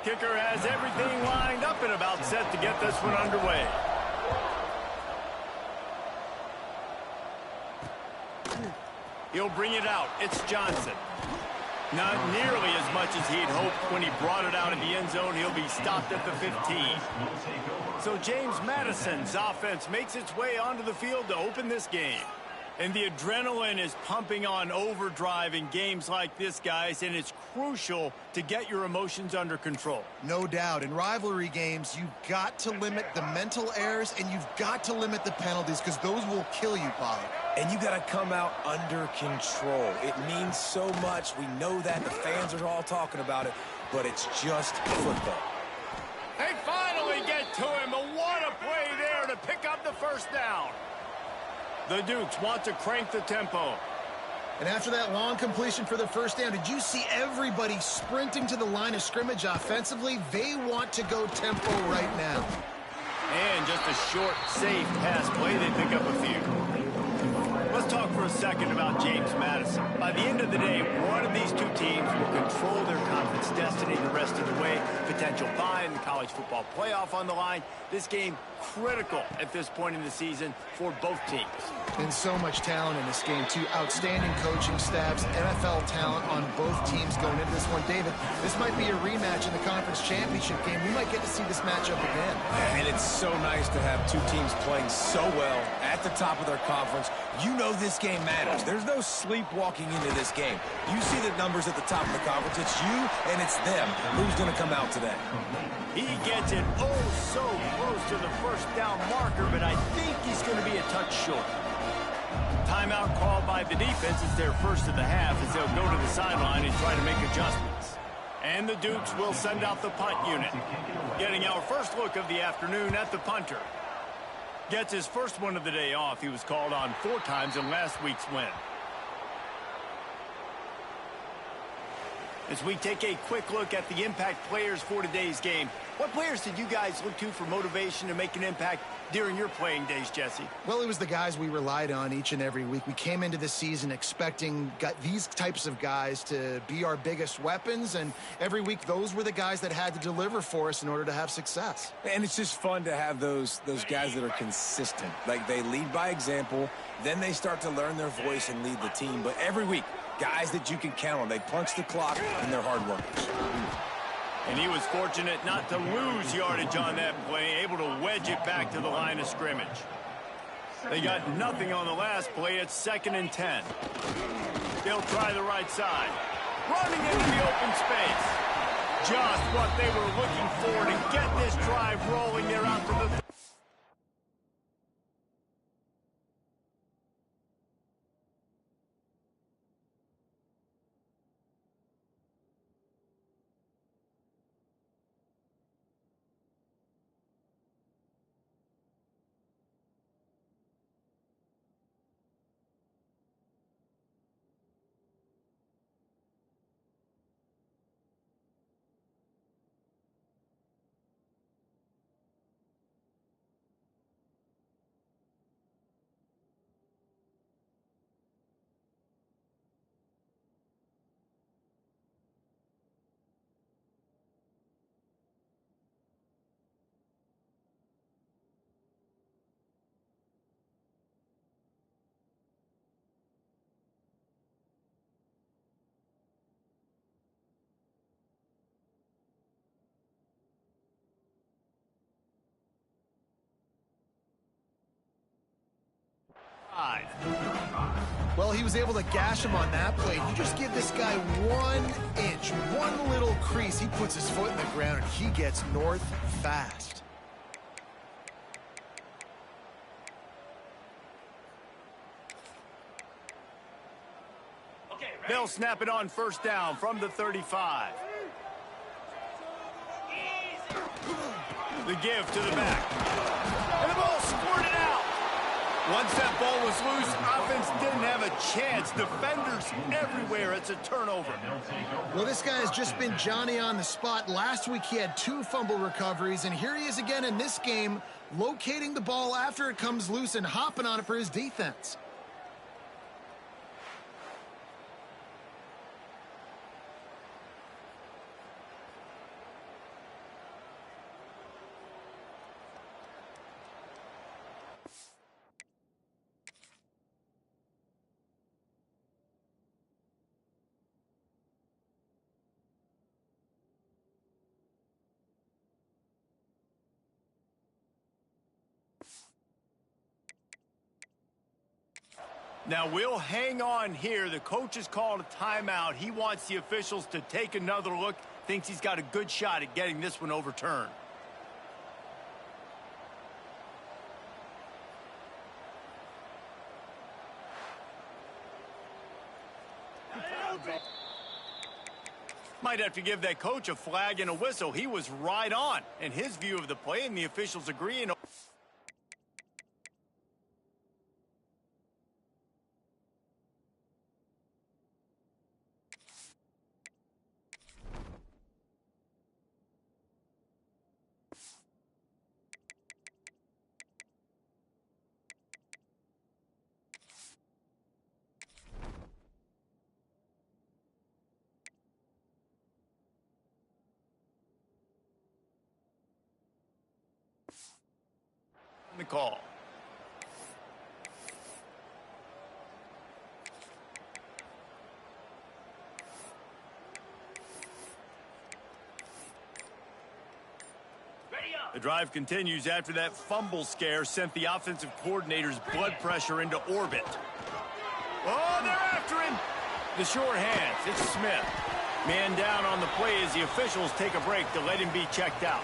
Kicker has everything lined up and about set to get this one underway. He'll bring it out. It's Johnson. Not nearly as much as he'd hoped when he brought it out in the end zone. He'll be stopped at the 15. So James Madison's offense makes its way onto the field to open this game. And the adrenaline is pumping on overdrive in games like this, guys, and it's crucial to get your emotions under control. No doubt. In rivalry games, you've got to limit the mental errors, and you've got to limit the penalties because those will kill you, Pollard. And you got to come out under control. It means so much. We know that. The fans are all talking about it, but it's just football. They finally get to him, and what a play there to pick up the first down. The Dukes want to crank the tempo. And after that long completion for the first down, did you see everybody sprinting to the line of scrimmage offensively? They want to go tempo right now. And just a short, safe pass play, they pick up a few. Let's talk for a second about James Madison. By the end of the day, one of these two teams will control their conference destiny the rest of the way. Potential bye in the college football playoff on the line. This game critical at this point in the season for both teams. And so much talent in this game, too. Outstanding coaching staffs, NFL talent on both teams going into this one. David, this might be a rematch in the conference championship game. We might get to see this matchup again. And it's so nice to have two teams playing so well at the top of their conference. You know this game matters. There's no sleepwalking into this game. You see the numbers at the top of the conference. It's you and it's them. Who's going to come out today? He gets it oh so close to the first down marker, but I think he's going to be a touch short. Timeout called by the defense. It's their first of the half as they'll go to the sideline and try to make adjustments. And the Dukes will send out the punt unit. Getting our first look of the afternoon at the punter. Gets his first one of the day off. He was called on 4 times in last week's win. As we take a quick look at the impact players for today's game, what players did you guys look to for motivation to make an impact during your playing days, Jesse? Well, it was the guys we relied on each and every week. We came into the season expecting these types of guys to be our biggest weapons, and every week those were the guys that had to deliver for us in order to have success. And it's just fun to have those guys that are consistent. Like, they lead by example, then they start to learn their voice and lead the team. But every week, guys that you can count on. They punch the clock, and they're hard workers. And he was fortunate not to lose yardage on that play, able to wedge it back to the line of scrimmage. They got nothing on the last play. It's 2nd and 10. They'll try the right side. Running into the open space. Just what they were looking for to get this drive rolling. They're out to the Well, he was able to gash him on that play. You just give this guy 1 inch, one little crease. He puts his foot in the ground, and he gets north fast. They'll snap it on first down from the 35. The give to the back. And the ball squirted out. Once that ball was loose, offense didn't have a chance. Defenders everywhere. It's a turnover. Well, this guy has just been Johnny on the spot. Last week he had 2 fumble recoveries, and here he is again in this game, locating the ball after it comes loose and hopping on it for his defense. Now, we'll hang on here. The coach has called a timeout. He wants the officials to take another look. Thinks he's got a good shot at getting this one overturned. Might have to give that coach a flag and a whistle. He was right on in his view of the play, and the officials agreeing. The call. The drive continues after that fumble scare sent the offensive coordinator's blood pressure into orbit. Oh, they're after him. The short hands. It's Smith. Man down on the play as the officials take a break to let him be checked out.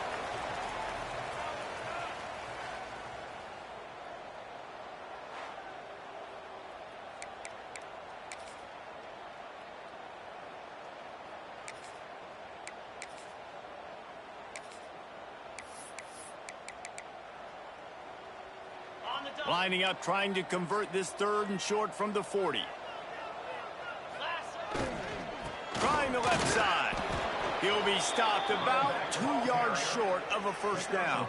Lining up, trying to convert this 3rd and short from the 40. Trying the left side. He'll be stopped about 2 yards short of a first down.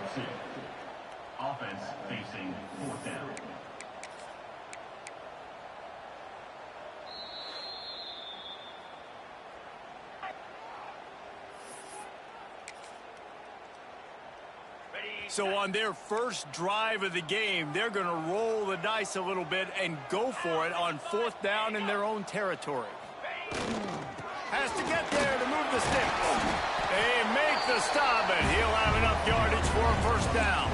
Offense facing 4th down. So on their first drive of the game, they're going to roll the dice a little bit and go for it on 4th down in their own territory. Has to get there to move the sticks. They make the stop, and he'll have enough yardage for a first down.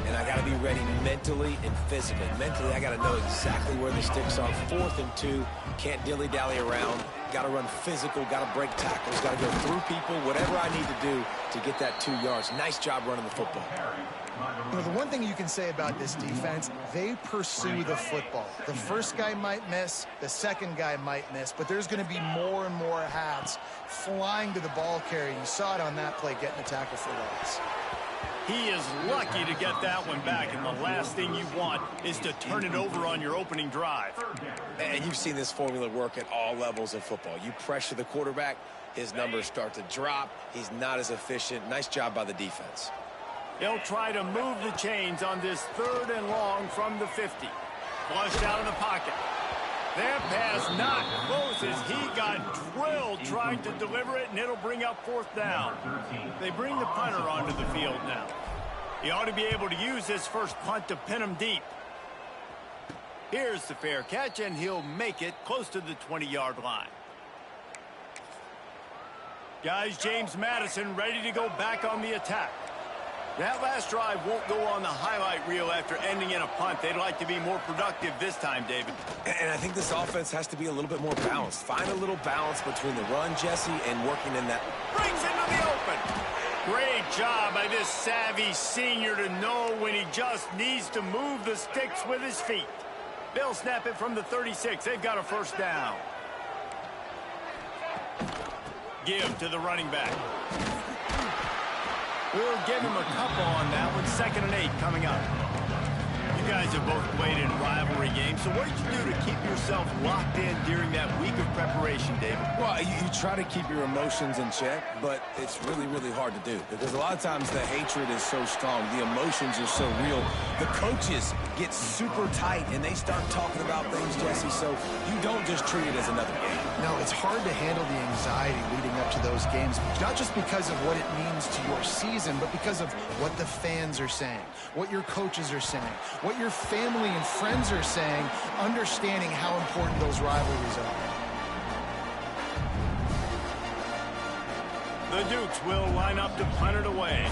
And I got to be ready mentally and physically. Mentally, I got to know exactly where the sticks are. 4th and 2, can't dilly-dally around. Got to run physical, got to break tackles, got to go through people, whatever I need to do to get that 2 yards. Nice job running the football. You know, the one thing you can say about this defense, they pursue the football. The first guy might miss, the second guy might miss, but there's going to be more and more hats flying to the ball carrier. You saw it on that play, getting a tackle for loss. He is lucky to get that one back, and the last thing you want is to turn it over on your opening drive. And you've seen this formula work at all levels of football. You pressure the quarterback, his numbers start to drop. He's not as efficient. Nice job by the defense. They'll try to move the chains on this 3rd and long from the 50. Flushed out of the pocket. That pass not close as he got drilled trying to deliver it, and it'll bring up 4th down. They bring the punter onto the field now. He ought to be able to use this first punt to pin him deep. Here's the fair catch, and he'll make it close to the 20-yard line. Guys, James Madison ready to go back on the attack. That last drive won't go on the highlight reel after ending in a punt. They'd like to be more productive this time, David. And I think this offense has to be a little bit more balanced. Find a little balance between the run, Jesse, and working in that. Brings into the open. Great job by this savvy senior to know when he just needs to move the sticks with his feet. They'll snap it from the 36. They've got a first down. Give to the running back. We'll give him a couple on that one. 2nd and 8 coming up. You guys have both played in rivalry games, so what did you do to keep yourself locked in during that week of preparation, David? Well, you try to keep your emotions in check, but it's really, really hard to do because a lot of times the hatred is so strong. The emotions are so real. The coaches get super tight, and they start talking about things, Jesse, so you don't just treat it as another game. No, it's hard to handle the anxiety leading up to those games, not just because of what it means to your season, but because of what the fans are saying, what your coaches are saying, what your family and friends are saying, understanding how important those rivalries are. The Dukes will line up to punt it away.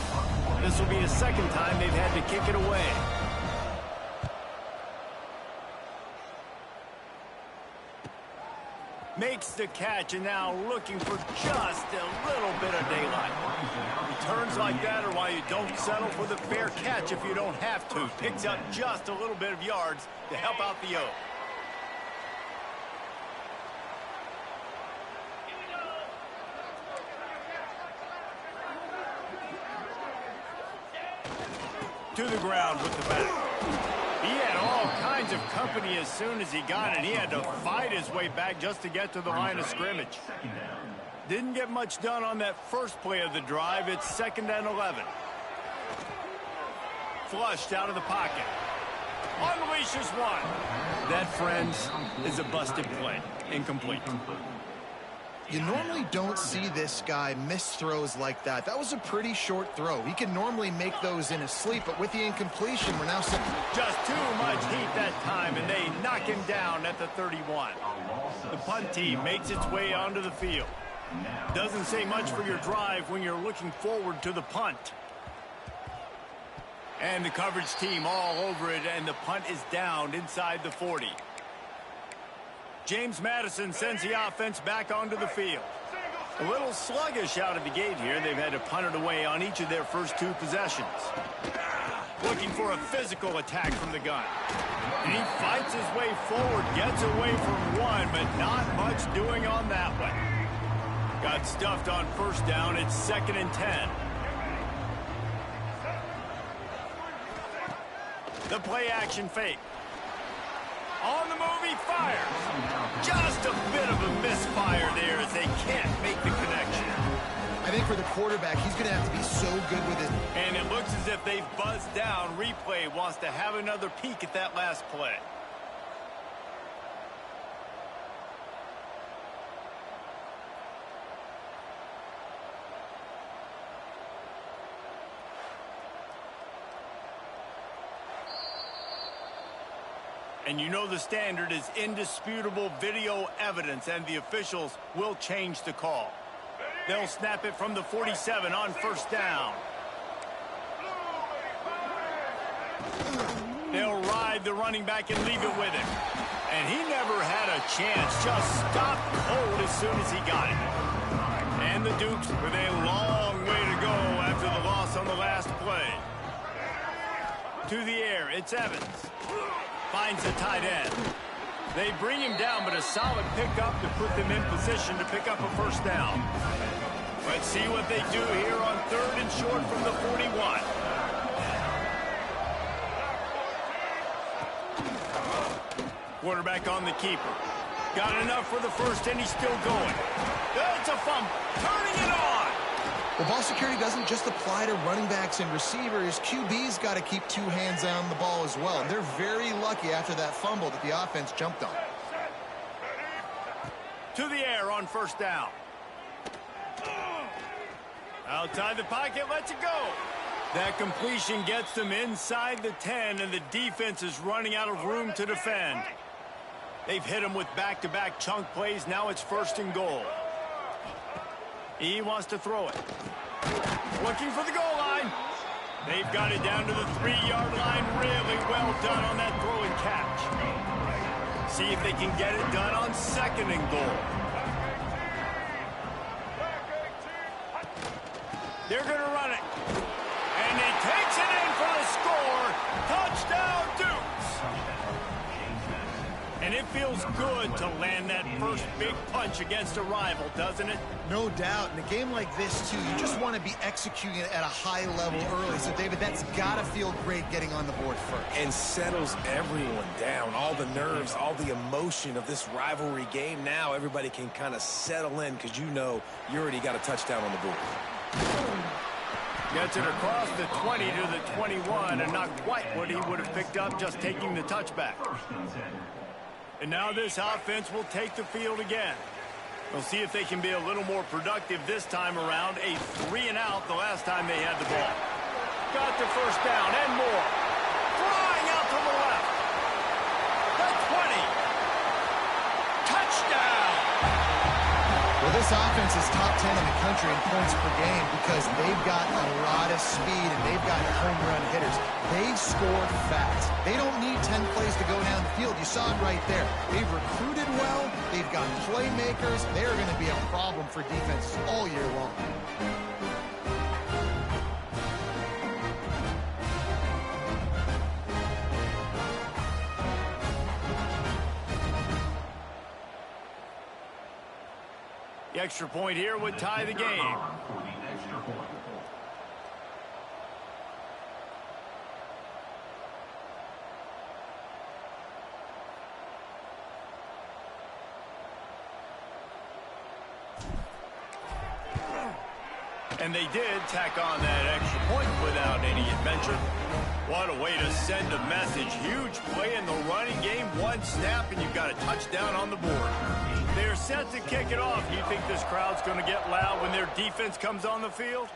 This will be the 2nd time they've had to kick it away. Makes the catch, and now looking for just a little bit of daylight. Returns like that are why you don't settle for the fair catch if you don't have to. Picks up just a little bit of yards to help out the O. To the ground with the bat. He had all kinds of company as soon as he got it. He had to fight his way back just to get to the line of scrimmage. Didn't get much done on that first play of the drive. It's 2nd and 11. Flushed out of the pocket. Unleashes one. That, friends, is a busted play. Incomplete. You normally don't see this guy miss throws like that. That was a pretty short throw. He can normally make those in his sleep, but with the incompletion, we're now seeing just too much heat that time, and they knock him down at the 31. The punt team makes its way onto the field. Doesn't say much for your drive when you're looking forward to the punt. And the coverage team all over it, and the punt is down inside the 40. James Madison sends the offense back onto the field. A little sluggish out of the gate here. They've had to punt it away on each of their first 2 possessions. Looking for a physical attack from the gun. And he fights his way forward, gets away from one, but not much doing on that one. Got stuffed on first down. It's 2nd and 10. The play action fake. On the move, he fires. Just a bit of a misfire there as they can't make the connection. I think for the quarterback, he's going to have to be so good with it. And it looks as if they've buzzed down. Replay wants to have another peek at that last play. And you know the standard is indisputable video evidence, and the officials will change the call. They'll snap it from the 47 on first down. They'll ride the running back and leave it with him. And he never had a chance, just stopped cold as soon as he got it. And the Dukes with a long way to go after the loss on the last play. To the air, it's Evans. Finds the tight end. They bring him down, but a solid pickup to put them in position to pick up a first down. Let's see what they do here on 3rd and short from the 41. Quarterback on the keeper. Got enough for the first, and he's still going. It's a fumble. Turning it on. Well, ball security doesn't just apply to running backs and receivers. QB's got to keep 2 hands on the ball as well. And they're very lucky after that fumble that the offense jumped on. To the air on first down. Outside the pocket, lets it go. That completion gets them inside the 10, and the defense is running out of room to defend. They've hit him with back-to-back chunk plays. Now it's 1st and goal. He wants to throw it. Looking for the goal line. They've got it down to the 3-yard line. Really well done on that throw and catch. See if they can get it done on 2nd and goal. They're going to run it. And he takes it in for the score. Touchdown, Dukes. And it feels good to land that first big punch against a rival, doesn't it? No doubt. In a game like this, too, you just want to be executing it at a high level early. So, David, that's got to feel great getting on the board first. And settles everyone down. All the nerves, all the emotion of this rivalry game. Now everybody can kind of settle in because you know you already got a touchdown on the board. Gets it across the 20 to the 21, and not quite what he would have picked up just taking the touchback. And now this offense will take the field again. We'll see if they can be a little more productive this time around. A 3-and-out the last time they had the ball. Got the first down and more. Flying out to the left. The 20. Touchdown. Well, This offense is top 10 in the country in points per game because they've got a lot of speed and they've got home run hitters. They score fast. They don't need 10 plays to go down the field. You saw it right there. They've recruited well. They've got playmakers. They're going to be a problem for defenses all year long. The extra point here would tie the game. For the extra point. And they did tack on that extra point without any adventure. What a way to send a message. Huge play in the running game. One snap, and you've got a touchdown on the board. They're set to kick it off. You think this crowd's going to get loud when their defense comes on the field?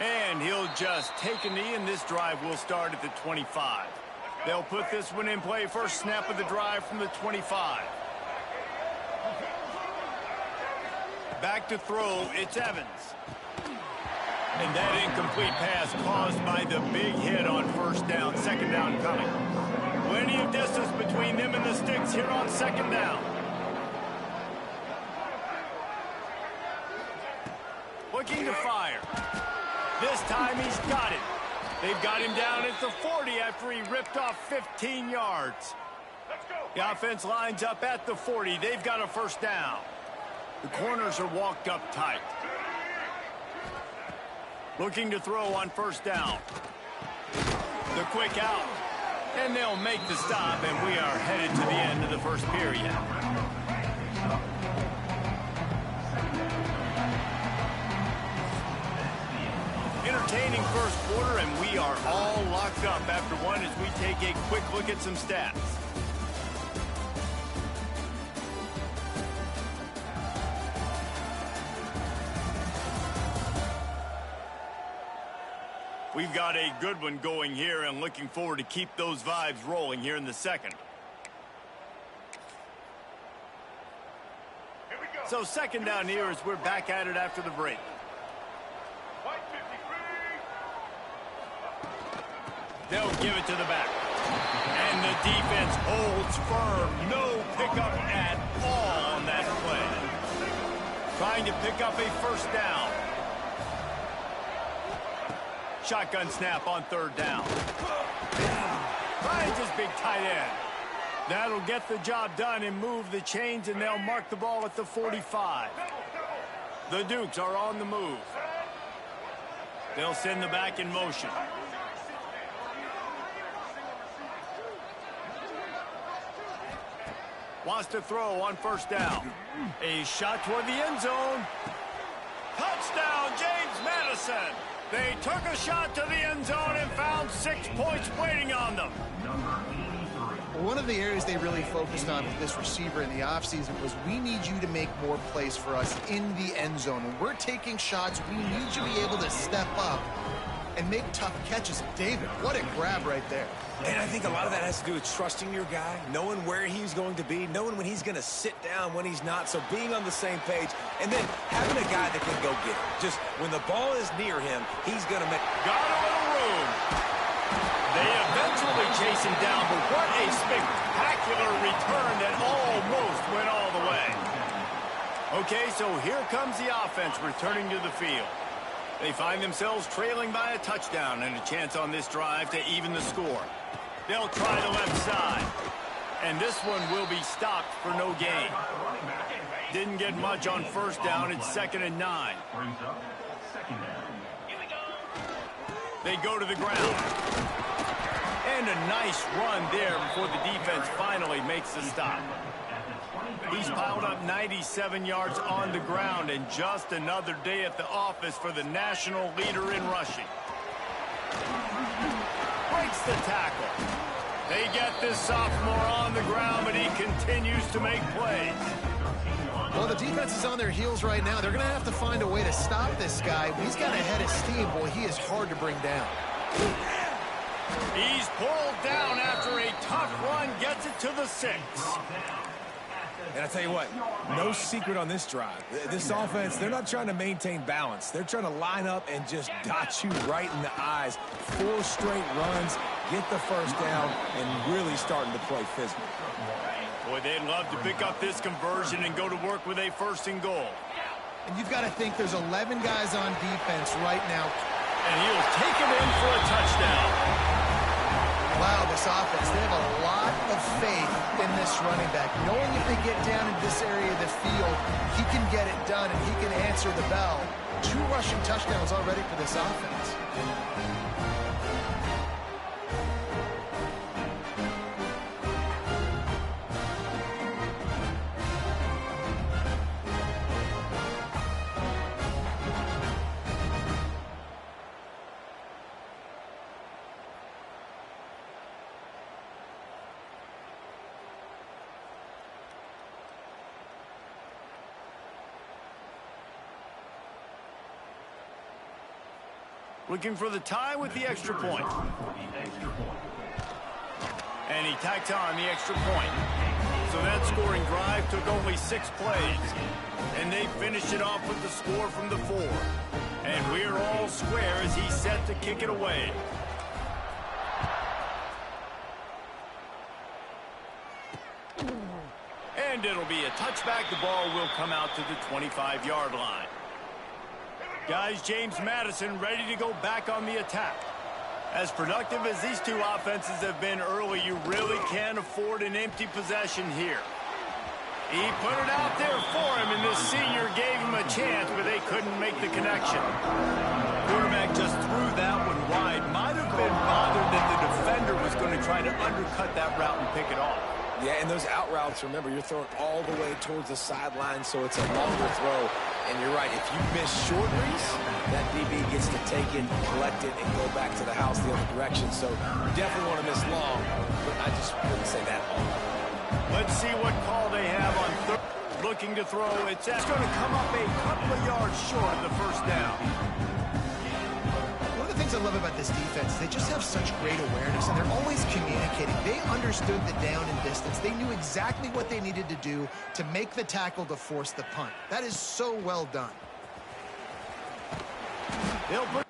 And he'll just take a knee, and this drive will start at the 25. They'll put this one in play. First snap of the drive from the 25. Back to throw, it's Evans. And that incomplete pass caused by the big hit on first down. Second down coming. Plenty of distance between them and the sticks here on second down. Looking to fire. This time he's got it. They've got him down at the 40 after he ripped off 15 yards. The offense lines up at the 40. They've got a first down. The corners are walked up tight. Looking to throw on first down. The quick out. And they'll make the stop, and we are headed to the end of the first period. Entertaining first quarter, and we are all locked up after one as we take a quick look at some stats. We've got a good one going here and looking forward to keep those vibes rolling here in the second. So second down here as we're back at it after the break. They'll give it to the back. And the defense holds firm. No pickup at all on that play. Trying to pick up a first down. Shotgun snap on third down. Finds his big tight end. That'll get the job done and move the chains, and they'll mark the ball at the 45. The Dukes are on the move. They'll send the back in motion. Wants to throw on first down. A shot toward the end zone. Touchdown, James Madison. They took a shot to the end zone and found 6 points waiting on them. One of the areas they really focused on with this receiver in the offseason was we need you to make more plays for us in the end zone. When we're taking shots, we need you to be able to step up and make tough catches. David, what a grab right there. And I think a lot of that has to do with trusting your guy, knowing where he's going to be, knowing when he's going to sit down, when he's not. So being on the same page, and then having a guy that can go get it. Just when the ball is near him, he's going to make... Got a little room. They eventually chase him down, but what a spectacular return that almost went all the way. Okay, so here comes the offense returning to the field. They find themselves trailing by a touchdown and a chance on this drive to even the score. They'll try the left side. And this one will be stopped for no gain. Didn't get much on first down. It's 2nd and 9. They go to the ground. And a nice run there before the defense finally makes the stop. He's piled up 97 yards on the ground, and just another day at the office for the national leader in rushing. Breaks the tackle. They get this sophomore on the ground, but he continues to make plays. Well, the defense is on their heels right now. They're going to have to find a way to stop this guy. He's got a head of steam. Boy, he is hard to bring down. He's pulled down after a tough run, gets it to the 6. And I tell you what, no secret on this drive. This offense, they're not trying to maintain balance. They're trying to line up and just dot you right in the eyes. 4 straight runs, get the first down, and really starting to play physical. Boy, they'd love to pick up this conversion and go to work with a 1st and goal. And you've got to think there's 11 guys on defense right now. And he'll take him in for a touchdown. Wow, this offense, they have a lot of faith in this running back. Knowing if they get down in this area of the field, he can get it done and he can answer the bell. 2 rushing touchdowns already for this offense. Looking for the tie with the extra point. And he tacked on the extra point. So that scoring drive took only 6 plays. And they finished it off with the score from the 4. And we're all square as he's set to kick it away. And it'll be a touchback. The ball will come out to the 25-yard line. Guys, James Madison ready to go back on the attack. As productive as these 2 offenses have been early, you really can't afford an empty possession here. He put it out there for him, and this senior gave him a chance, but they couldn't make the connection. Quarterback just threw that one wide. Might have been bothered that the defender was going to try to undercut that route and pick it off. Yeah, and those out routes, remember, you're throwing all the way towards the sideline, so it's a longer throw. And you're right, if you miss short reads, that DB gets to take it, collect it, and go back to the house the other direction. So you definitely want to miss long, but I just wouldn't say that long. Let's see what call they have on third. Looking to throw. It's going to come up a couple of yards short of the 1st down. One of the things I love about this defense, they just have such great awareness, and they're always communicating. They understood the down and distance. They knew exactly what they needed to do to make the tackle to force the punt. That is so well done. They'll put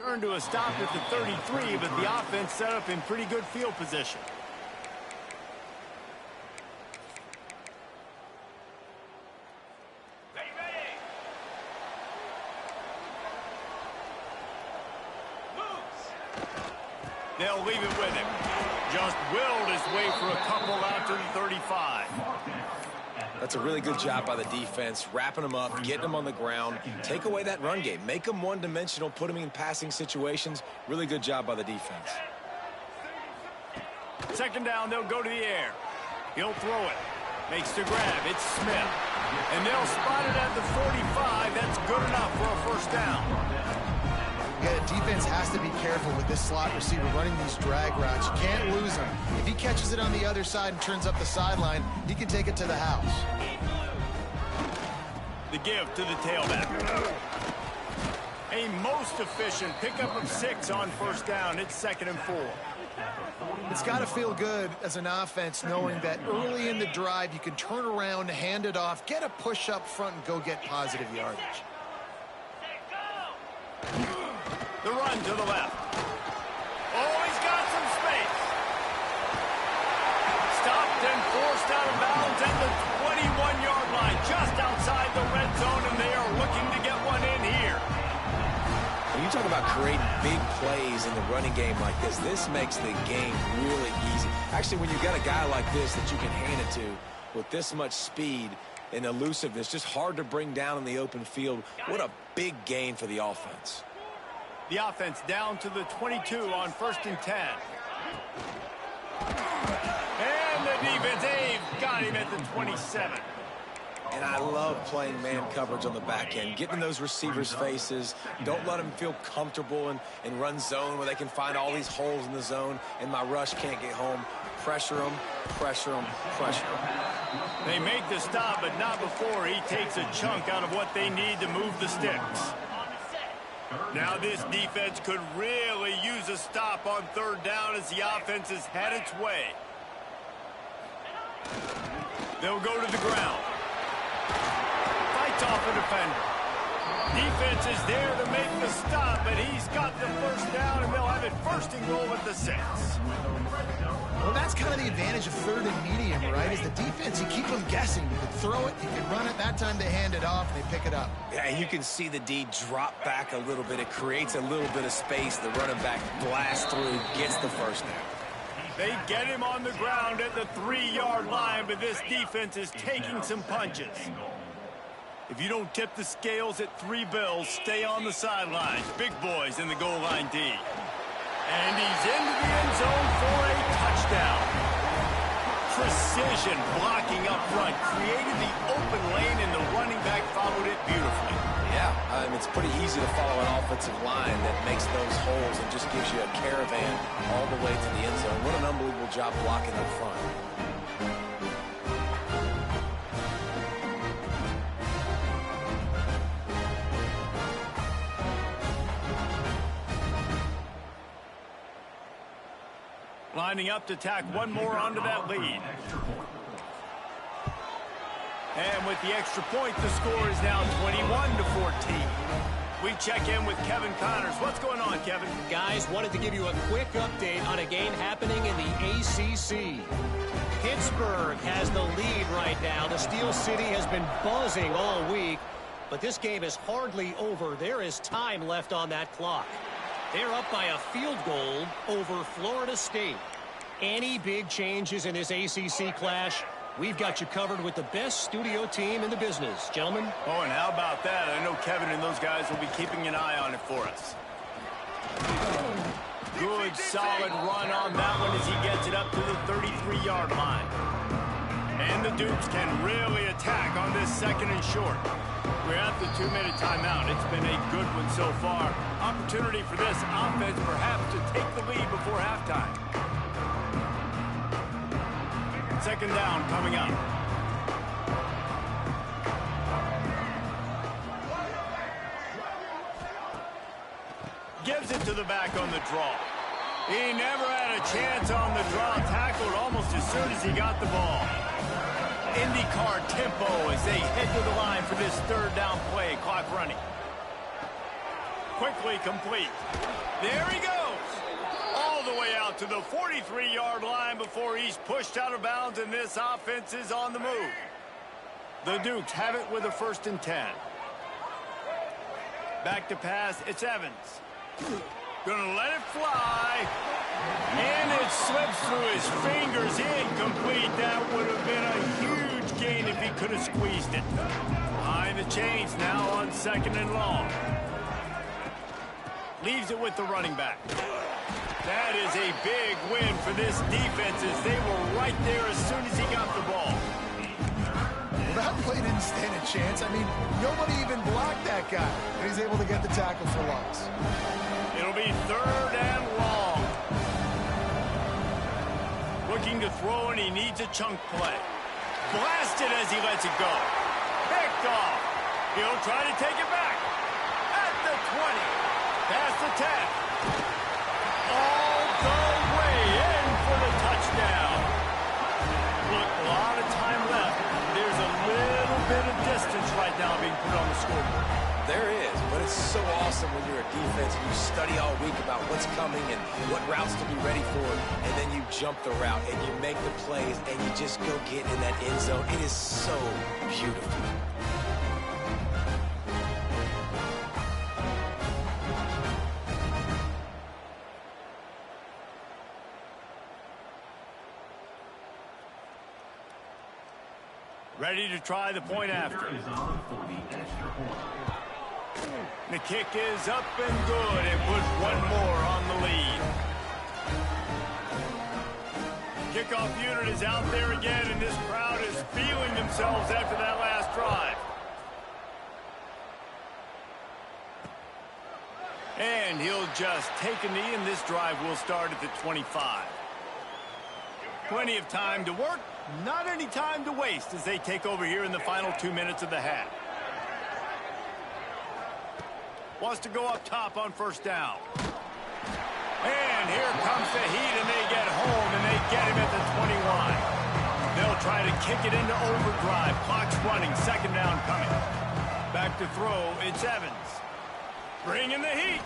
turn to a stop at the 33, but the offense set up in pretty good field position. They'll leave it with him. Just willed his way for a couple out to the 35. That's a really good job by the defense, wrapping them up, getting them on the ground. Take away that run game. Make them one-dimensional, put them in passing situations. Really good job by the defense. 2nd down, they'll go to the air. He'll throw it. Makes the grab. It's Smith. And they'll spot it at the 45. That's good enough for a 1st down. Yeah, the defense has to be careful with this slot receiver running these drag routes. You can't lose him. If he catches it on the other side and turns up the sideline, he can take it to the house. The give to the tailback. A most efficient pickup of 6 on 1st down. It's 2nd and 4. It's got to feel good as an offense knowing that early in the drive you can turn around, hand it off, get a push up front, and go get positive yardage. The run to the left. Oh, he's got some space. Forced out of bounds at the 21-yard line, just outside the red zone, and they are looking to get one in here. When you talk about creating big plays in the running game like this makes the game really easy. Actually, when you've got a guy like this that you can hand it to with this much speed and elusiveness, just hard to bring down in the open field, what a big gain for the offense. The offense down to the 22 on 1st and 10. And the defense, they've got him at the 27. And I love playing man coverage on the back end, getting in those receivers' faces. Don't let them feel comfortable in run zone where they can find all these holes in the zone and my rush can't get home. Pressure them, pressure them, pressure them. They make the stop, but not before he takes a chunk out of what they need to move the sticks. Now this defense could really use a stop on 3rd down as the offense has had its way. They'll go to the ground. Fights off a defender. Defense is there to make the stop, but he's got the 1st down, and they'll have it 1st and goal at the 6. Well, that's kind of the advantage of 3rd and medium, right? Is the defense, you keep them guessing. You can throw it, you can run it. That time they hand it off, and they pick it up. Yeah, and you can see the D drop back a little bit. It creates a little bit of space. The running back blasts through, gets the 1st down. They get him on the ground at the 3-yard line, but this defense is taking some punches. If you don't tip the scales at 3 bills, stay on the sidelines. Big boys in the goal line D. And he's into the end zone for a touchdown. Precision blocking up front, created the open lane, and the running back followed it beautifully. Yeah, it's pretty easy to follow an offensive line that makes those holes and just gives you a caravan all the way to the end zone. What an unbelievable job blocking up front. Lining up to tack one more onto that lead. And with the extra point, the score is now 21-14. We check in with Kevin Connors. What's going on, Kevin? Guys, wanted to give you a quick update on a game happening in the ACC. Pittsburgh has the lead right now. The Steel City has been buzzing all week, but this game is hardly over. There is time left on that clock. They're up by a field goal over Florida State. Any big changes in this ACC clash, we've got you covered with the best studio team in the business. Gentlemen? Oh, and how about that? I know Kevin and those guys will be keeping an eye on it for us. Good, solid run on that one as he gets it up to the 33-yard line. And the Dukes can really attack on this 2nd and short. We're at the 2-minute timeout. It's been a good one so far. Opportunity for this offense perhaps to take the lead before halftime. 2nd down coming up. Gives it to the back on the draw. He never had a chance on the draw. Tackled almost as soon as he got the ball. IndyCar tempo as they head to the line for this 3rd down play. Clock running. Quickly complete. There he goes. All the way out to the 43-yard line before he's pushed out of bounds, and this offense is on the move. The Dukes have it with a 1st and 10. Back to pass. It's Evans. Gonna let it fly. And it slips through his fingers. Incomplete. That would have been a huge gain if he could have squeezed it. Behind the chains now on 2nd and long. Leaves it with the running back. That is a big win for this defense as they were right there as soon as he got the ball. Well, that play didn't stand a chance. I mean, nobody even blocked that guy. And he's able to get the tackle for loss. It'll be 3rd and long. Looking to throw, and he needs a chunk play. Blasted as he lets it go. Picked off. He'll try to take it back. At the 20. Past the 10. All the way in for the touchdown. Look, a lot of time left. There's a little bit of distance right now being put on the scoreboard. There is, but it's so awesome when you're a defense and you study all week about what's coming and what routes to be ready for, and then you jump the route and you make the plays and you just go get in that end zone. It is so beautiful. Ready to try the point after. The kick is up and good, and puts one more on the lead. Kickoff unit is out there again, and this crowd is feeling themselves after that last drive. And he'll just take a knee, and this drive will start at the 25. Plenty of time to work, not any time to waste as they take over here in the final 2 minutes of the half. Wants to go up top on first down. And here comes the heat, and they get home, and they get him at the 21. They'll try to kick it into overdrive. Clock's running, second down coming. Back to throw, it's Evans. Bring in the heat.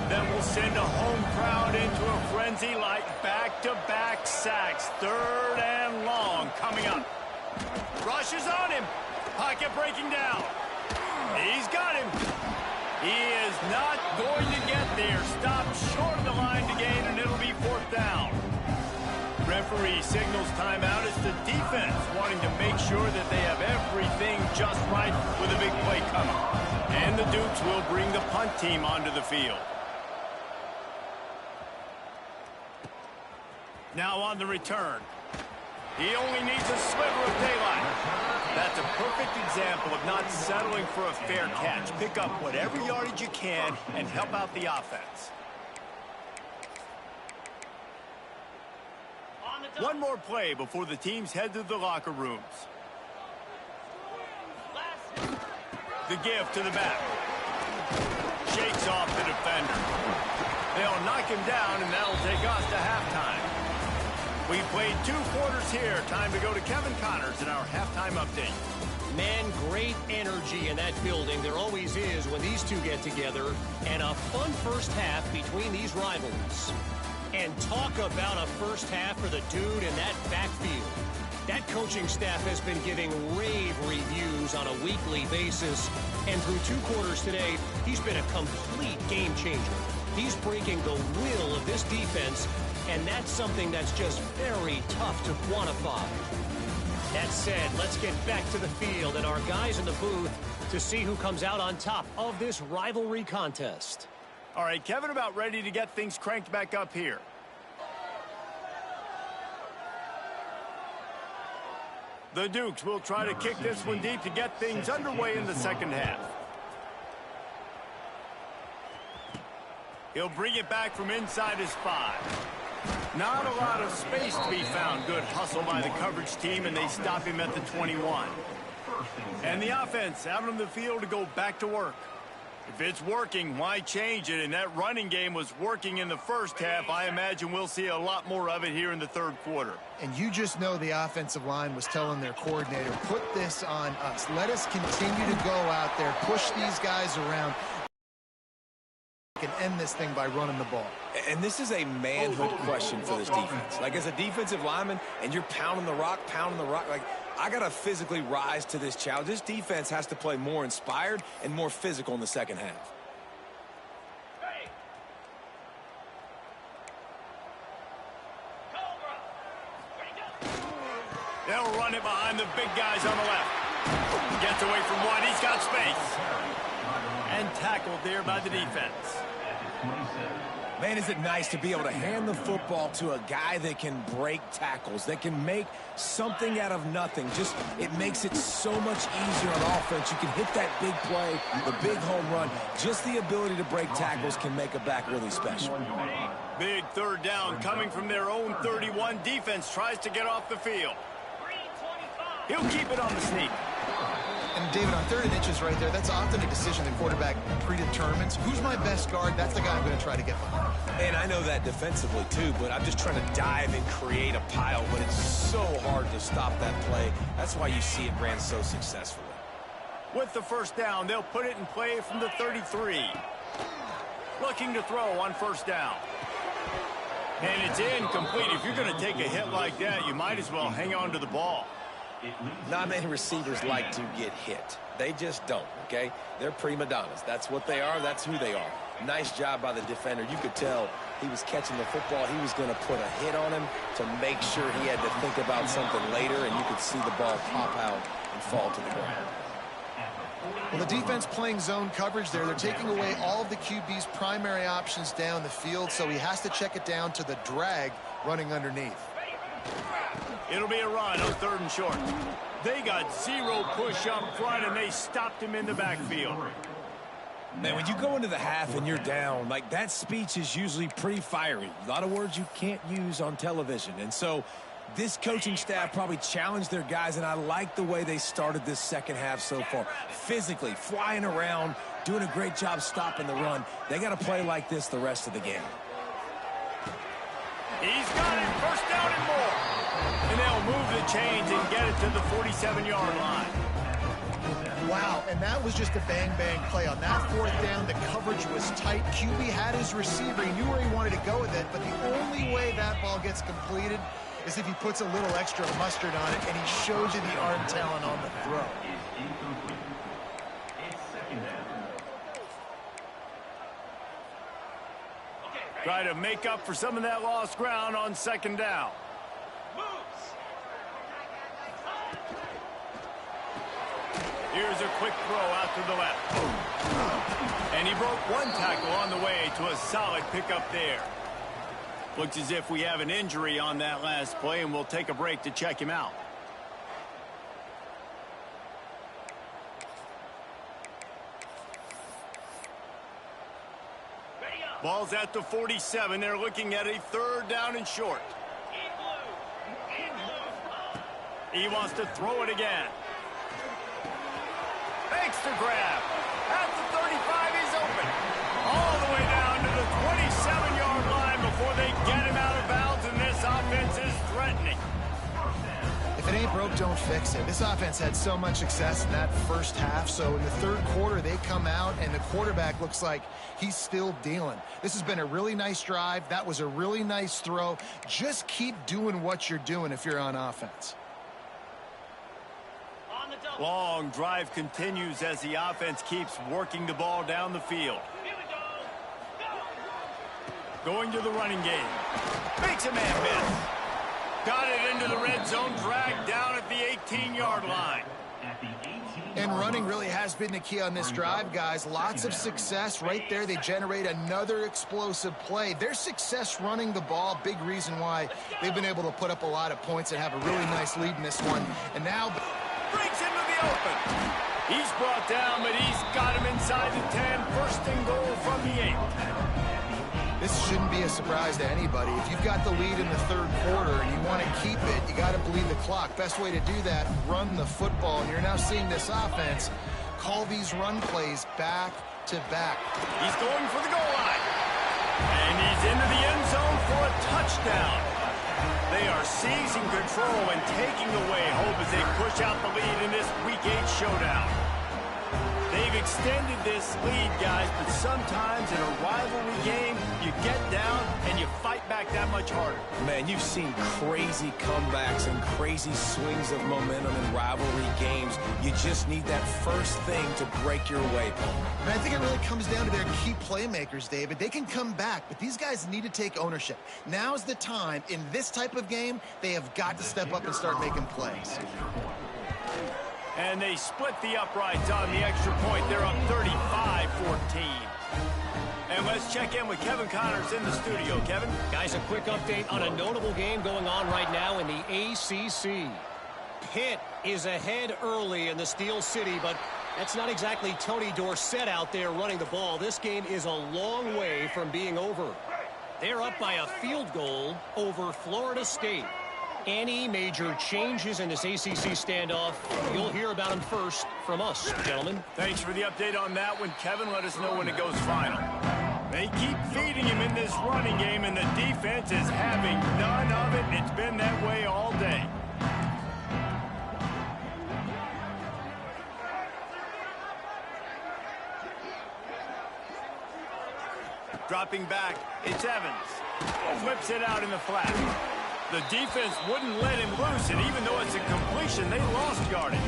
Then we'll send a home crowd into a frenzy like back-to-back sacks. Third and long coming up. Rushes on him. Pocket breaking down. He's got him. He is not going to get there. Stopped short of the line to gain, and it'll be fourth down. Referee signals timeout. It's the defense wanting to make sure that they have everything just right with a big play coming. And the Dukes will bring the punt team onto the field. Now on the return. He only needs a sliver of daylight. That's a perfect example of not settling for a fair catch. Pick up whatever yardage you can and help out the offense. One more play before the teams head to the locker rooms. The give to the back. Shakes off the defender. They'll knock him down, and that'll take us to halftime. We played 2 quarters here. Time to go to Kevin Connors in our halftime update. Man, great energy in that building. There always is when these two get together. And a fun first half between these rivalries. And talk about a first half for the dude in that backfield. That coaching staff has been giving rave reviews on a weekly basis. And through 2 quarters today, he's been a complete game changer. He's breaking the will of this defense, and that's something that's just very tough to quantify. That said, let's get back to the field and our guys in the booth to see who comes out on top of this rivalry contest. All right, Kevin, about ready to get things cranked back up here. The Dukes will try to kick this one deep to get things underway in the second half. He'll bring it back from inside his 5. Not a lot of space to be found. Good hustle by the coverage team, and they stop him at the 21. And the offense out on the field to go back to work. If it's working, why change it? And that running game was working in the first half. I imagine we'll see a lot more of it here in the third quarter. And you just know the offensive line was telling their coordinator, put this on us. Let us continue to go out there, push these guys around, and end this thing by running the ball. And this is a manhood question for this defense. Like, as a defensive lineman, and you're pounding the rock, like, I got to physically rise to this challenge. This defense has to play more inspired and more physical in the second half. They'll run it behind the big guys on the left. Gets away from one. He's got space. And tackled there by the defense. Man, is it nice to be able to hand the football to a guy that can break tackles, that can make something out of nothing. Just, it makes it so much easier on offense. You can hit that big play, the big home run. Just the ability to break tackles can make a back really special. Big third down coming from their own 31. Defense tries to get off the field. He'll keep it on the sneak. And David, on 3rd and inches right there, that's often a decision the quarterback predetermines. Who's my best guard? That's the guy I'm going to try to get behind. And I know that defensively too, but I'm just trying to dive and create a pile, but it's so hard to stop that play. That's why you see it ran so successfully. With the first down, they'll put it in play from the 33. Looking to throw on 1st down. And it's incomplete. If you're going to take a hit like that, you might as well hang on to the ball. Not many receivers like to get hit. They just don't, okay? They're prima donnas. That's what they are. That's who they are. Nice job by the defender. You could tell he was catching the football. He was going to put a hit on him to make sure he had to think about something later, and you could see the ball pop out and fall to the ground. Well, the defense playing zone coverage there. They're taking away all of the QB's primary options down the field, so he has to check it down to the drag running underneath. It'll be a run on 3rd and short. They got 0 push up front, and they stopped him in the backfield. Man, when you go into the half and you're down, like, that speech is usually pretty fiery. A lot of words you can't use on television. And so this coaching staff probably challenged their guys, and I like the way they started this second half so far. Physically, flying around, doing a great job stopping the run. They got to play like this the rest of the game. He's got it, 1st down and more. And they'll move the chains and get it to the 47-yard line. Wow, and that was just a bang-bang play. On that 4th down, the coverage was tight. QB had his receiver. He knew where he wanted to go with it, but the only way that ball gets completed is if he puts a little extra mustard on it, and he shows you the arm talent on the throw. Try to make up for some of that lost ground on 2nd down. Here's a quick throw out to the left. And he broke 1 tackle on the way to a solid pickup there. Looks as if we have an injury on that last play, and we'll take a break to check him out. Ball's at the 47. They're looking at a 3rd down and short. He wants to throw it again. Fakes the grab. At the 35, he's open. All the way down to the 27-yard line before they get him out of bounds, and this offense is threatening. If it ain't broke, don't fix it. This offense had so much success in that 1st half, so in the 3rd quarter, they come out, and the quarterback looks like he's still dealing. This has been a really nice drive. That was a really nice throw. Just keep doing what you're doing if you're on offense. Long drive continues as the offense keeps working the ball down the field. Going to the running game. Makes a man miss. Got it into the red zone, dragged down at the 18-yard line. And running really has been the key on this drive, guys. Lots of success right there. They generate another explosive play. Their success running the ball, big reason why they've been able to put up a lot of points and have a really nice lead in this one. And now Breaks into the open. He's brought down, but he's got him inside the 10. 1st and goal from the 8. this shouldn't be a surprise to anybody. If you've got the lead in the 3rd quarter and you want to keep it, you got to bleed the clock. Best way to do that, run the football. And you're now seeing this offense call these run plays back to back. He's going for the goal line. And he's into the end zone for a touchdown. They are seizing control and taking away hope as they push out the lead in this Week 8 showdown. They've extended this lead, guys, but sometimes in a rivalry game, you get down and you fight back that much harder. Man, you've seen crazy comebacks and crazy swings of momentum in rivalry games. You just need that first thing to break your way, Paul. And I think it really comes down to their key playmakers, David. They can come back, but these guys need to take ownership. Now's the time. In this type of game, they have got to step up and start making plays. And they split the uprights on the extra point. They're up 35-14. And let's check in with Kevin Connors in the studio. Kevin? Guys, a quick update on a notable game going on right now in the ACC. Pitt is ahead early in the Steel City, but that's not exactly Tony Dorsett out there running the ball. This game is a long way from being over. They're up by a field goal over Florida State. any major changes in this ACC standoff, you'll hear about them first from us, gentlemen. Thanks for the update on that one, Kevin. Let us know when it goes final. They keep feeding him in this running game, and the defense is having none of it. It's been that way all day. Dropping back, it's Evans. Flips it out in the flat. The defense wouldn't let him loose, and even though it's a completion, they lost yardage.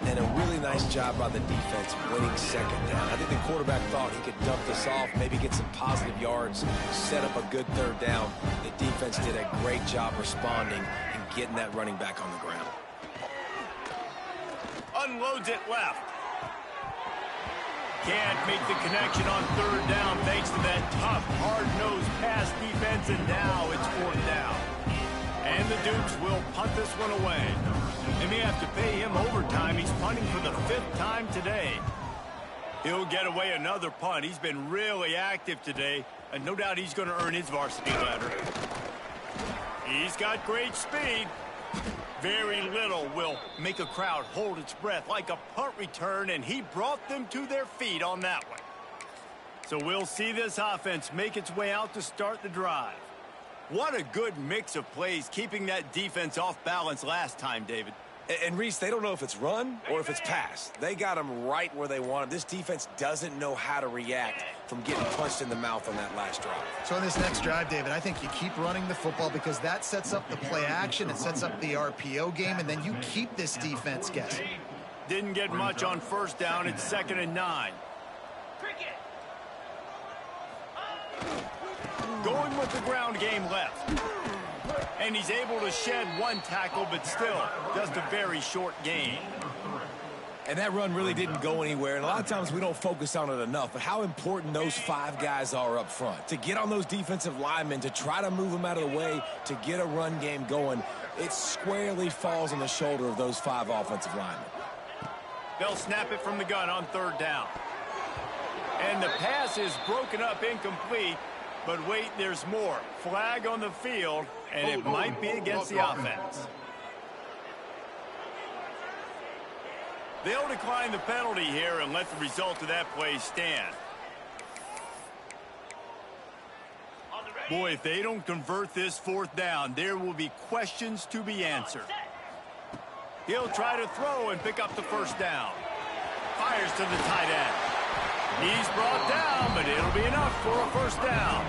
And a really nice job by the defense winning second down. I think the quarterback thought he could dump this off, maybe get some positive yards, set up a good third down. The defense did a great job responding and getting that running back on the ground. Unloads it left. Can't make the connection on third down thanks to that tough, hard-nosed pass defense, and now it's fourth down. And the Dukes will punt this one away. They may have to pay him overtime. He's punting for the 5th time today. He'll get away another punt. He's been really active today, and no doubt he's going to earn his varsity letter. He's got great speed. Very little will make a crowd hold its breath like a punt return, and he brought them to their feet on that one. So we'll see this offense make its way out to start the drive. What a good mix of plays, keeping that defense off balance last time, David. And Reese, they don't know if it's run or if it's pass. They got them right where they want them. This defense doesn't know how to react from getting punched in the mouth on that last drive. So in this next drive, David, I think you keep running the football because that sets up the play action. It sets up the RPO game, and then you keep this defense guessing. Didn't get much on first down. It's 2nd and 9. Going with the ground game left. And he's able to shed one tackle, but still just a very short gain. And that run really didn't go anywhere. And a lot of times we don't focus on it enough, but how important those 5 guys are up front. To get on those defensive linemen, to try to move them out of the way, to get a run game going, it squarely falls on the shoulder of those 5 offensive linemen. They'll snap it from the gun on third down. And the pass is broken up, incomplete. But wait, there's more. Flag on the field, and it might be against the offense. They'll decline the penalty here and let the result of that play stand. Boy, if they don't convert this 4th down, there will be questions to be answered. He'll try to throw and pick up the first down. Fires to the tight end. He's brought down, but it'll be enough for a first down.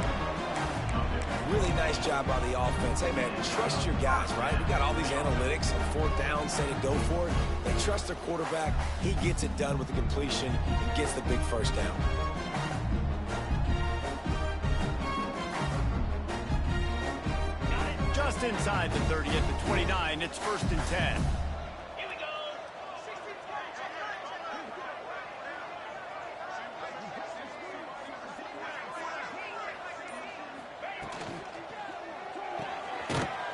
Really nice job by the offense. Hey, man, trust your guys, right? We got all these analytics and 4th down, say to go for it. They trust their quarterback. He gets it done with the completion and gets the big first down. Just inside the 30 at the 29, it's 1st and 10.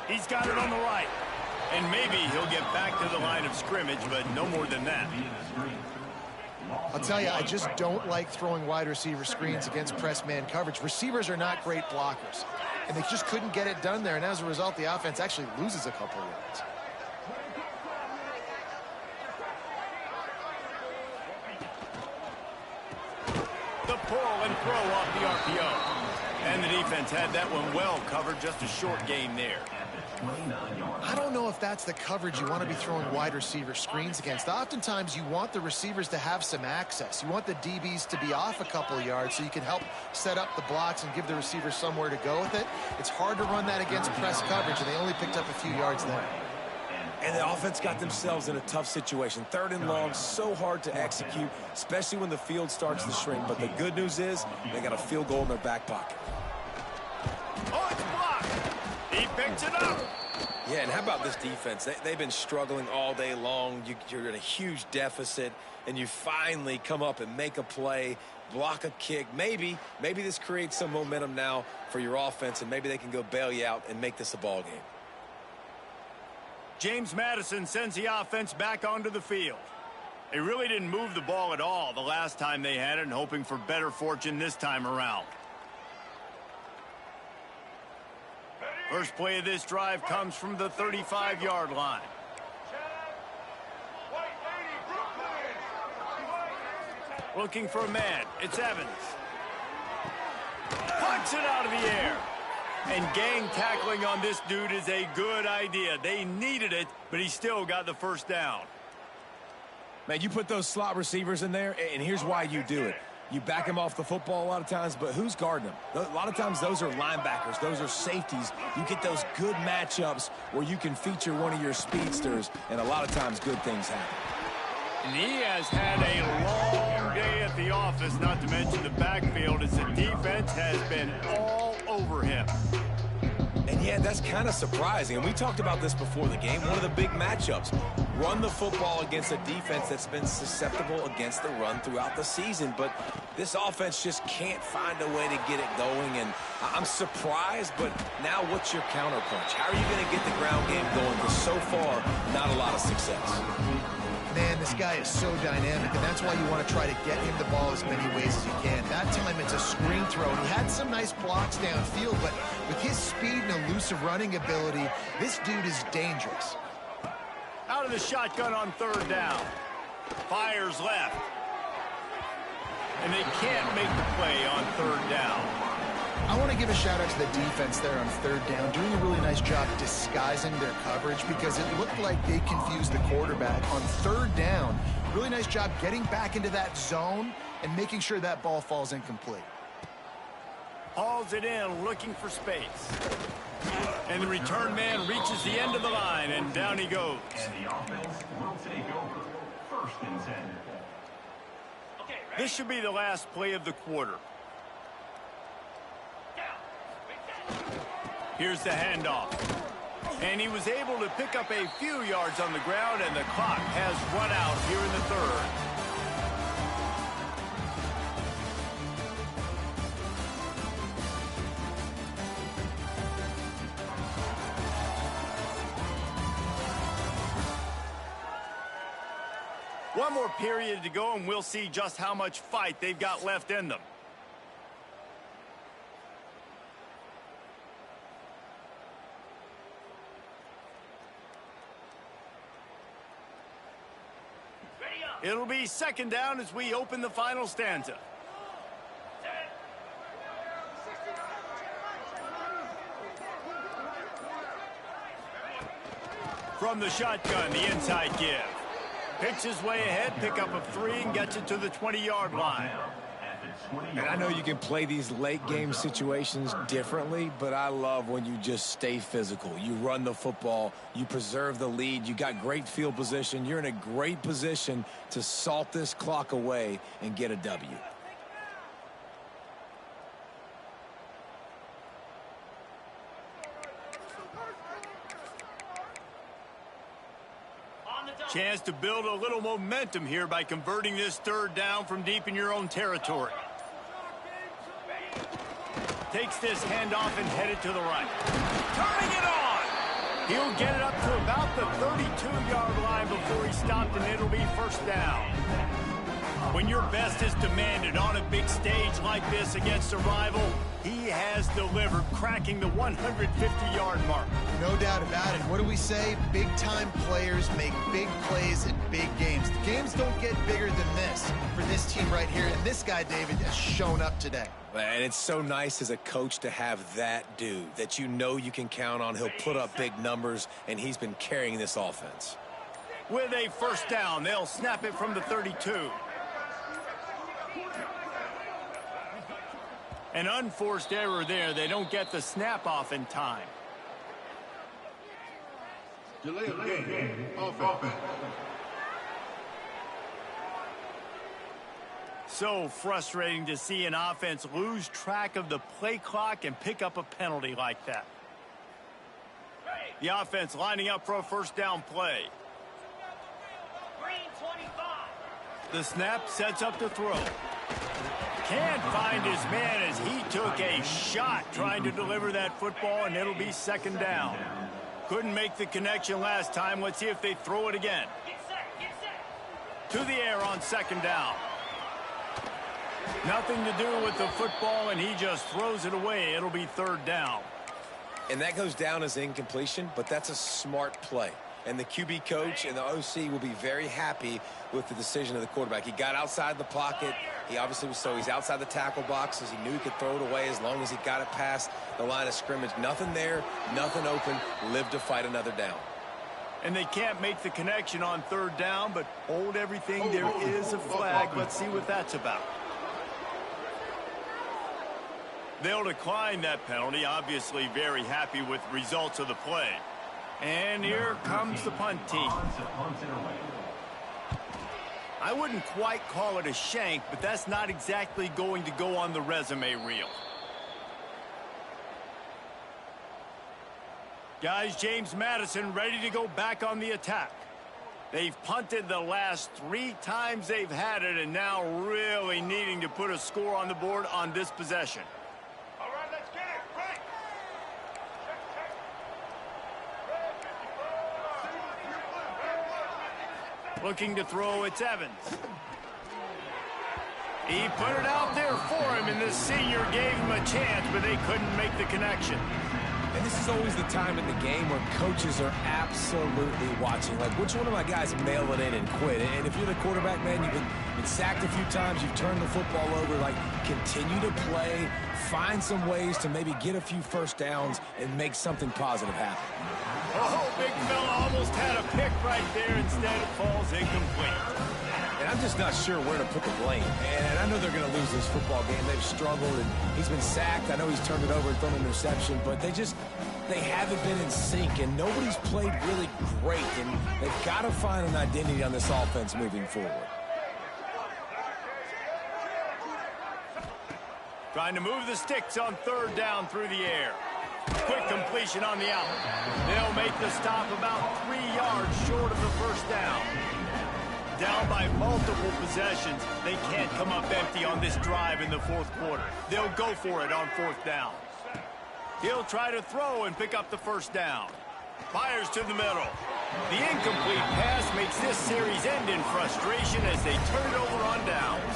He's got it on the right. And maybe he'll get back to the line of scrimmage, but no more than that. I'll tell you, I just don't like throwing wide receiver screens against press man coverage. Receivers are not great blockers, and they just couldn't get it done there. And as a result, the offense actually loses a couple of yards. The pull and throw off the RPO. And the defense had that one well covered, just a short gain there. I don't know if that's the coverage you want to be throwing wide receiver screens against. Oftentimes, you want the receivers to have some access. You want the DBs to be off a couple of yards so you can help set up the blocks and give the receivers somewhere to go with it. It's hard to run that against press coverage, and they only picked up a few yards there. And the offense got themselves in a tough situation. 3rd and long, so hard to execute, especially when the field starts to shrink. But the good news is they got a field goal in their back pocket. Oh, it's blocked. He picks it up. Yeah, and how about this defense? They've been struggling all day long. You're in a huge deficit, and you finally come up and make a play, block a kick. Maybe this creates some momentum now for your offense, and maybe they can go bail you out and make this a ball game. James Madison sends the offense back onto the field. They really didn't move the ball at all the last time they had it, and hoping for better fortune this time around. First play of this drive comes from the 35-yard line. Looking for a man. It's Evans. Punts it out of the air. And gang tackling on this dude is a good idea. They needed it, but he still got the first down. Man, you put those slot receivers in there, and here's why you do it. You back him off the football a lot of times, but who's guarding him? A lot of times those are linebackers. Those are safeties. You get those good matchups where you can feature one of your speedsters, and a lot of times good things happen. And he has had a long day at the office, not to mention the backfield, as the defense has been all over him. And yeah, that's kind of surprising. And we talked about this before the game. One of the big matchups. Run the football against a defense that's been susceptible against the run throughout the season. But this offense just can't find a way to get it going. And I'm surprised, but now what's your counterpunch? How are you going to get the ground game going? Because so far, not a lot of success. Man, this guy is so dynamic, and that's why you want to try to get him the ball as many ways as you can. That time it's a screen throw, and he had some nice blocks downfield, but with his speed and elusive running ability, this dude is dangerous. Out of the shotgun on third down. Fires left. And they can't make the play on third down. I want to give a shout out to the defense there on third down, doing a really nice job disguising their coverage because it looked like they confused the quarterback on third down. Really nice job getting back into that zone and making sure that ball falls incomplete. Hauls it in, looking for space. And the return man reaches the end of the line, and down he goes. And the offense will take over. First and 10. This should be the last play of the quarter. Here's the handoff. And he was able to pick up a few yards on the ground, and the clock has run out here in the third. One more period to go, and we'll see just how much fight they've got left in them. It'll be second down as we open the final stanza. From the shotgun, the inside give. Picks his way ahead, pick up of 3, and gets it to the 20-yard line. And I know you can play these late game situations differently, but I love when you just stay physical. You run the football, you preserve the lead, you got great field position, you're in a great position to salt this clock away and get a W. Chance to build a little momentum here by converting this third down from deep in your own territory. Takes this handoff and headed to the right. Turning it on! He'll get it up to about the 32-yard line before he stopped, and it'll be first down. When your best is demanded on a big stage like this against a rival, he has delivered, cracking the 150-yard mark. No doubt about it. What do we say? Big-time players make big plays in big games. The games don't get bigger than this for this team right here, and this guy, David, has shown up today. And it's so nice as a coach to have that dude that you know you can count on. He'll put up big numbers, and he's been carrying this offense. With a first down, they'll snap it from the 32. An unforced error there. They don't get the snap off in time. Delay of game. Offense. So frustrating to see an offense lose track of the play clock and pick up a penalty like that. The offense lining up for a first down play. The snap sets up the throw. Can't find his man as he took a shot trying to deliver that football, and it'll be second down. Couldn't make the connection last time. Let's see if they throw it again. To the air on second down. Nothing to do with the football, and he just throws it away. It'll be third down. And that goes down as incompletion, but that's a smart play. And the QB coach and the OC will be very happy with the decision of the quarterback. He got outside the pocket. He obviously was he's outside the tackle boxes. He knew he could throw it away as long as he got it past the line of scrimmage. Nothing there, nothing open. Live to fight another down. And they can't make the connection on third down, but hold everything. There is a flag. Let's see what that's about. They'll decline that penalty. Obviously very happy with the results of the play. And here comes the punt team. I wouldn't quite call it a shank, but that's not exactly going to go on the resume reel. Guys, James Madison ready to go back on the attack. They've punted the last 3 times they've had it, and now really needing to put a score on the board on this possession. All right, let's get it. Right. Looking to throw, it's Evans. He put it out there for him, and the senior gave him a chance, but they couldn't make the connection. And this is always the time in the game where coaches are absolutely watching. Like, which one of my guys mail it in and quit? And if you're the quarterback, man, you've been sacked a few times, you've turned the football over, like, continue to play, find some ways to maybe get a few first downs and make something positive happen. Oh, big fella almost had a pick right there. Instead, it falls incomplete. And I'm just not sure where to put the blame. And I know they're going to lose this football game. They've struggled, and he's been sacked. I know he's turned it over and thrown an interception, but they haven't been in sync, and nobody's played really great. And they've got to find an identity on this offense moving forward. Trying to move the sticks on third down through the air. Quick completion on the out. They'll make the stop about 3 yards short of the first down. Down by multiple possessions, they can't come up empty on this drive in the fourth quarter. They'll go for it on fourth down. He'll try to throw and pick up the first down. Fires to the middle. The incomplete pass makes this series end in frustration as they turn it over on downs.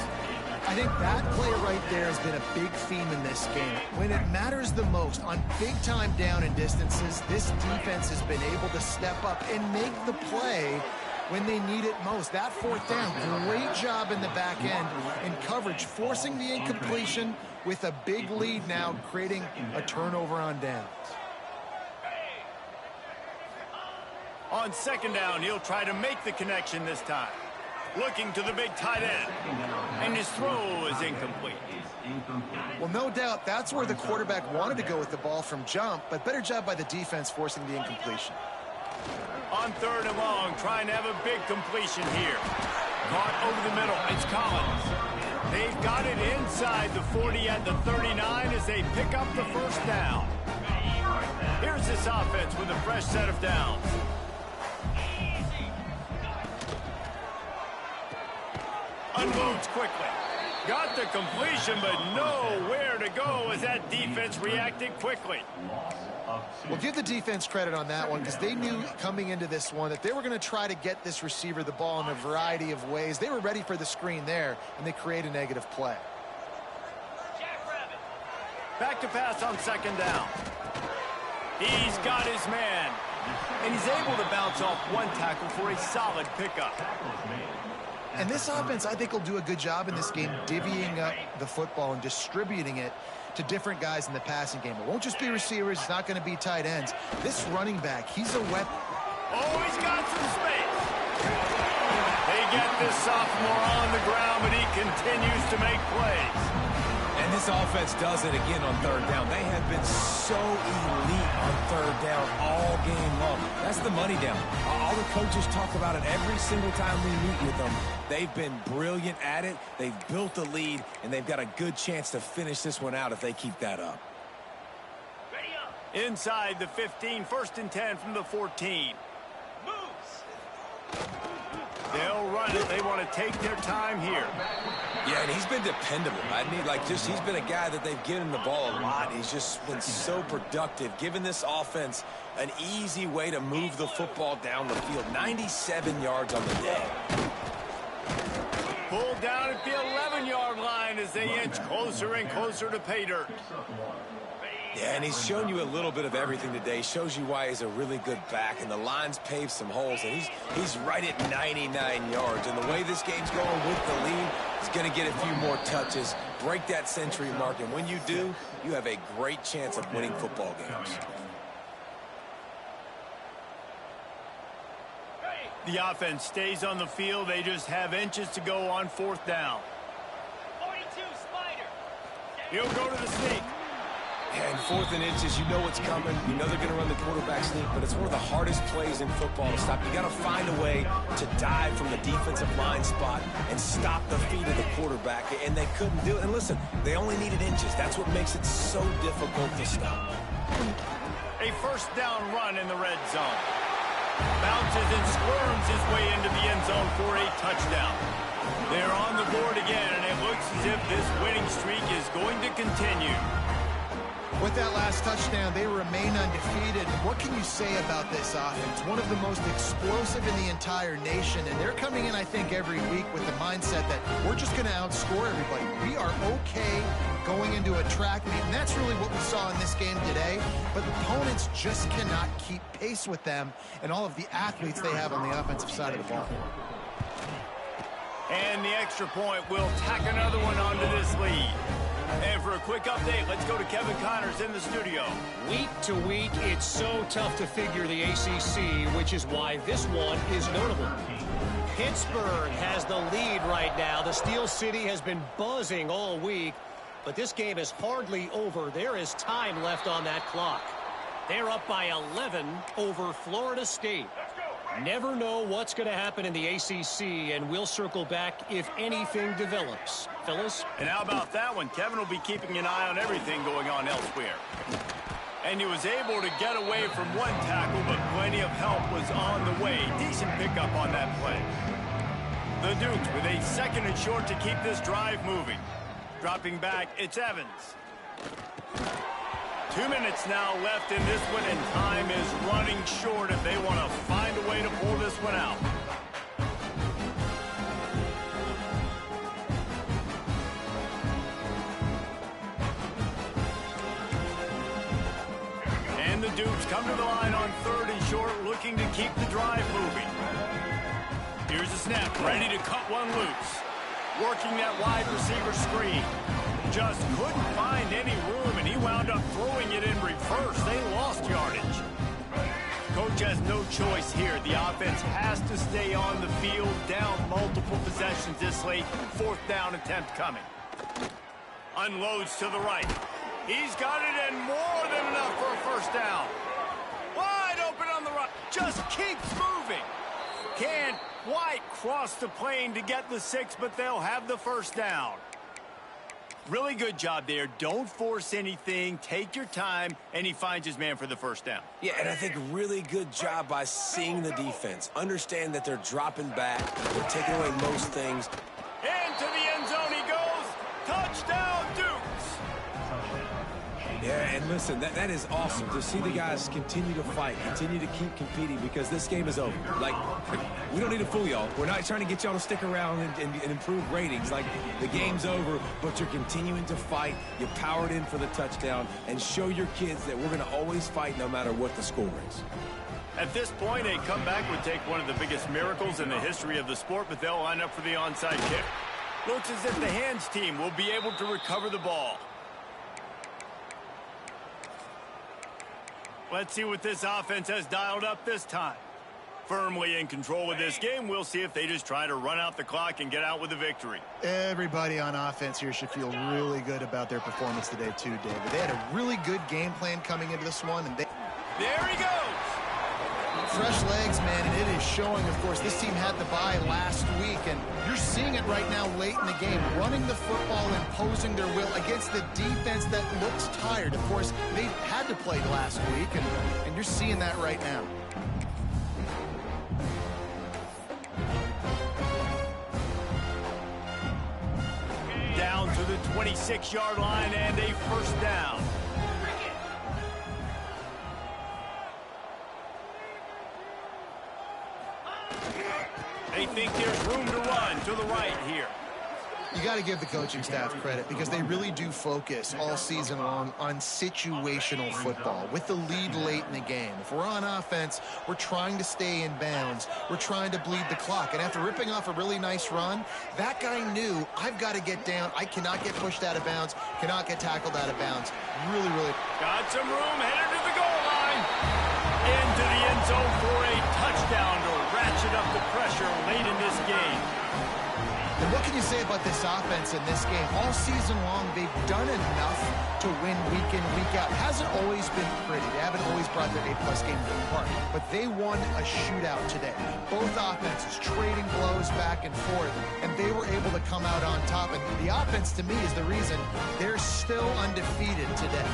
I think that play right there has been a big theme in this game. When it matters the most, on big-time down and distances, this defense has been able to step up and make the play when they need it most. That fourth down, great job in the back end in coverage, forcing the incompletion with a big lead now, creating a turnover on downs. On second down, he'll try to make the connection this time. Looking to the big tight end. And his throw is incomplete. Well, no doubt that's where the quarterback wanted to go with the ball from jump, but better job by the defense forcing the incompletion. On third and long, trying to have a big completion here. Caught over the middle. It's Collins. They've got it inside the 40 at the 39 as they pick up the first down. Here's this offense with a fresh set of downs. Unloads quickly. Got the completion, but nowhere to go as that defense reacted quickly. Well, give the defense credit on that one because they knew coming into this one that they were going to try to get this receiver the ball in a variety of ways. They were ready for the screen there, and they create a negative play. Back to pass on second down. He's got his man, and he's able to bounce off one tackle for a solid pickup. And this offense, I think, will do a good job in this game divvying up the football and distributing it to different guys in the passing game. It won't just be receivers. It's not going to be tight ends. This running back, he's a weapon. Oh, he's got some space. They get this sophomore on the ground, but he continues to make plays. And this offense does it again on third down. They have been so elite on third down all game long. That's the money down. All the coaches talk about it every single time we meet with them. They've been brilliant at it. They've built the lead, and they've got a good chance to finish this one out if they keep that up. Inside the 15, first and 10 from the 14. Moves. They'll run it. They want to take their time here. Yeah, and he's been dependable. He's been a guy that they've given the ball a lot. He's just been so productive, giving this offense an easy way to move the football down the field. 97 yards on the day. Pulled down at the 11-yard line as they inch closer and closer to pay dirt. Yeah, and he's shown you a little bit of everything today. Shows you why he's a really good back, and the line's paved some holes, and he's right at 99 yards. And the way this game's going with the lead, he's going to get a few more touches, break that century mark, and when you do, you have a great chance of winning football games. The offense stays on the field. They just have inches to go on 4th down. 42, Spider. He'll go to the sneak. And 4th and inches, you know what's coming. You know they're going to run the quarterback sneak, but it's one of the hardest plays in football to stop. You got to find a way to dive from the defensive line spot and stop the feet of the quarterback, and they couldn't do it. And listen, they only needed inches. That's what makes it so difficult to stop. A 1st down run in the red zone. Bounces and squirms his way into the end zone for a touchdown. They're on the board again, and it looks as if this winning streak is going to continue. With that last touchdown, they remain undefeated. What can you say about this offense? One of the most explosive in the entire nation, and they're coming in, I think, every week with the mindset that we're just going to outscore everybody. We are okay going into a track meet, and that's really what we saw in this game today. But the opponents just cannot keep pace with them and all of the athletes they have on the offensive side of the ball. And the extra point will tack another one onto this lead. And for a quick update, let's go to Kevin Connors in the studio. Week to week, it's so tough to figure the ACC, which is why this one is notable. Pittsburgh has the lead right now. The Steel City has been buzzing all week, but this game is hardly over. There is time left on that clock. They're up by 11 over Florida State. Never know what's going to happen in the ACC, and we'll circle back if anything develops. Fellas? And how about that one? Kevin will be keeping an eye on everything going on elsewhere. And he was able to get away from one tackle, but plenty of help was on the way. Decent pickup on that play. The Dukes with a 2nd and short to keep this drive moving. Dropping back, it's Evans. 2 minutes now left in this one, and time is running short if they want to find a way to pull this one out. And the Dukes come to the line on 3rd and short, looking to keep the drive moving. Here's a snap, ready to cut one loose. Working that wide receiver screen. Just couldn't find any room, and he wound up throwing it in reverse. They lost yardage. Coach has no choice here. The offense has to stay on the field, down multiple possessions this late. 4th down attempt coming. Unloads to the right. He's got it, and more than enough for a 1st down. Wide open on the right. Just keeps moving. Can't quite cross the plane to get the 6, but they'll have the 1st down. Really good job there. Don't force anything. Take your time, and he finds his man for the 1st down. Yeah, and I think really good job by seeing the defense. Understand that they're dropping back. They're taking away most things. Into the end zone he goes. Touchdown, Dukes. Yeah, and listen, that is awesome to see the guys continue to fight, continue to keep competing, because this game is over. Like, we don't need to fool y'all. We're not trying to get y'all to stick around and improve ratings. Like, the game's over, but you're continuing to fight. You powered in for the touchdown, and show your kids that we're going to always fight no matter what the score is. At this point, a comeback would take one of the biggest miracles in the history of the sport, but they'll line up for the onside kick. Looks as if the hands team will be able to recover the ball. Let's see what this offense has dialed up this time. Firmly in control of this game. We'll see if they just try to run out the clock and get out with a victory. Everybody on offense here should feel really good about their performance today too, David. They had a really good game plan coming into this one, and there he goes. Fresh legs, man, and it is showing. Of course, this team had the bye last week, and you're seeing it right now late in the game, running the football, imposing their will against the defense that looks tired. Of course, they had to play last week, and you're seeing that right now. Down to the 26-yard line and a 1st down. They think there's room to run to the right here. You got to give the coaching staff credit because they really do focus all season long on situational football with the lead late in the game. If we're on offense, we're trying to stay in bounds. We're trying to bleed the clock. And after ripping off a really nice run, that guy knew, I've got to get down. I cannot get pushed out of bounds, cannot get tackled out of bounds. Really, really. Got some room, headed to the goal line. Into the end zone for a touchdown to ratchet up the pressure late in this game. And what can you say about this offense in this game? All season long, they've done enough to win week in, week out. It hasn't always been pretty. They haven't always brought their A-plus game to the park. But they won a shootout today. Both offenses trading blows back and forth, and they were able to come out on top. And the offense, to me, is the reason they're still undefeated today.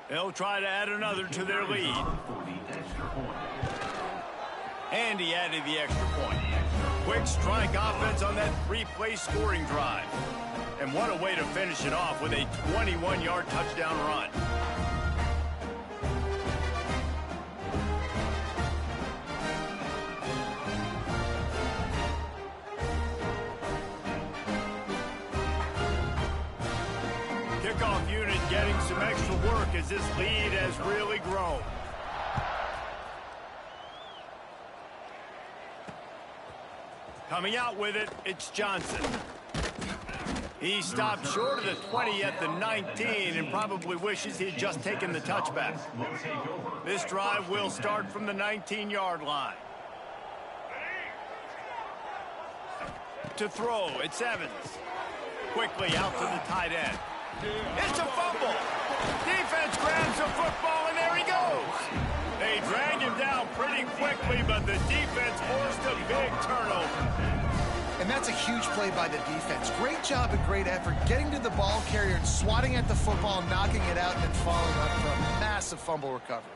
They'll try to add another to their lead. And he added the extra point. Quick strike offense on that three-play scoring drive. And what a way to finish it off with a 21-yard touchdown run. Kickoff unit getting some extra work as this lead has really grown. Coming out with it, it's Johnson. He stopped short of the 20 at the 19 and probably wishes he had just taken the touchback. This drive will start from the 19-yard line. To throw, it's Evans. Quickly out to the tight end. It's a fumble. Defense grabs the football, and there he goes. They drag him down pretty quickly, but the defense forced a big turnover. And that's a huge play by the defense. Great job and great effort getting to the ball carrier and swatting at the football, knocking it out, and then following up for a massive fumble recovery.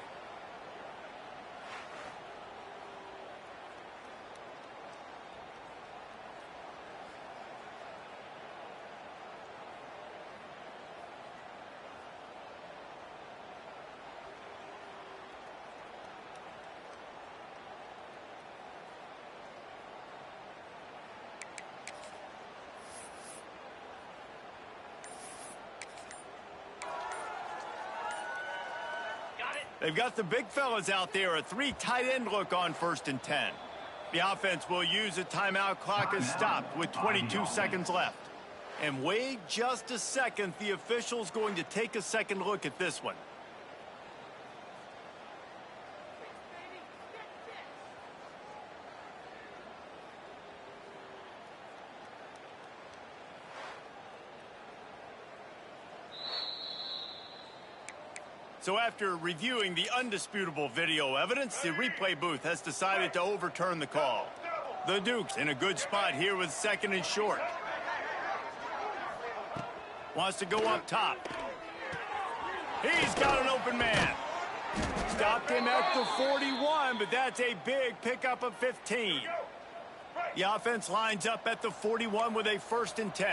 They've got the big fellas out there, a three tight end look on 1st and 10. The offense will use a timeout. Clock is stopped with 22 seconds left. And wait just a second, the official's going to take a second look at this one. So after reviewing the undisputable video evidence, the replay booth has decided to overturn the call. The Dukes in a good spot here with 2nd and short. Wants to go up top. He's got an open man. Stopped him at the 41, but that's a big pickup of 15. The offense lines up at the 41 with a 1st and 10.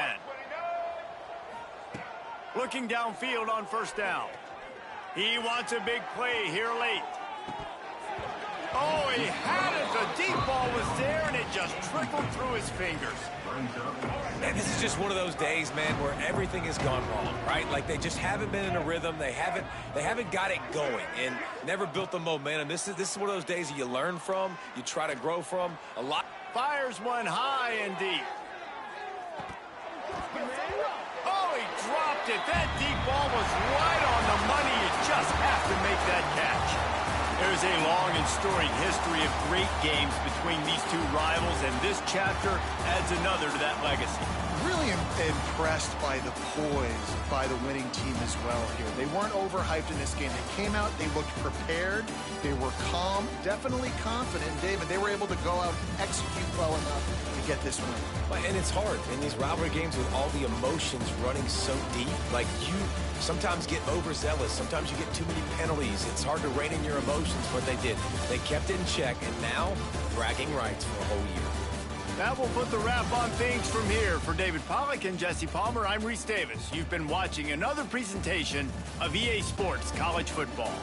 Looking downfield on 1st down. He wants a big play here late. Oh, he had it. The deep ball was there, and it just trickled through his fingers. And this is just one of those days, man, where everything has gone wrong, right? Like they just haven't been in a rhythm. They haven't got it going and never built the momentum. This is one of those days that you learn from, you try to grow from. A lot. Fires one high and deep. Oh, he dropped it. That deep ball was right on the money. You just have to make that catch. There's a long and storied history of great games between these two rivals, and this chapter adds another to that legacy. Really impressed by the poise by the winning team as well here. They weren't overhyped in this game. They came out, they looked prepared, they were calm, definitely confident. David, they were able to go out and execute well enough to get this win. And it's hard in these rivalry games with all the emotions running so deep. Like, you sometimes get overzealous. Sometimes you get too many penalties. It's hard to rein in your emotions, but they did. They kept it in check, and now bragging rights for a whole year. That will put the wrap on things from here. For David Pollack and Jesse Palmer, I'm Reese Davis. You've been watching another presentation of EA Sports College Football.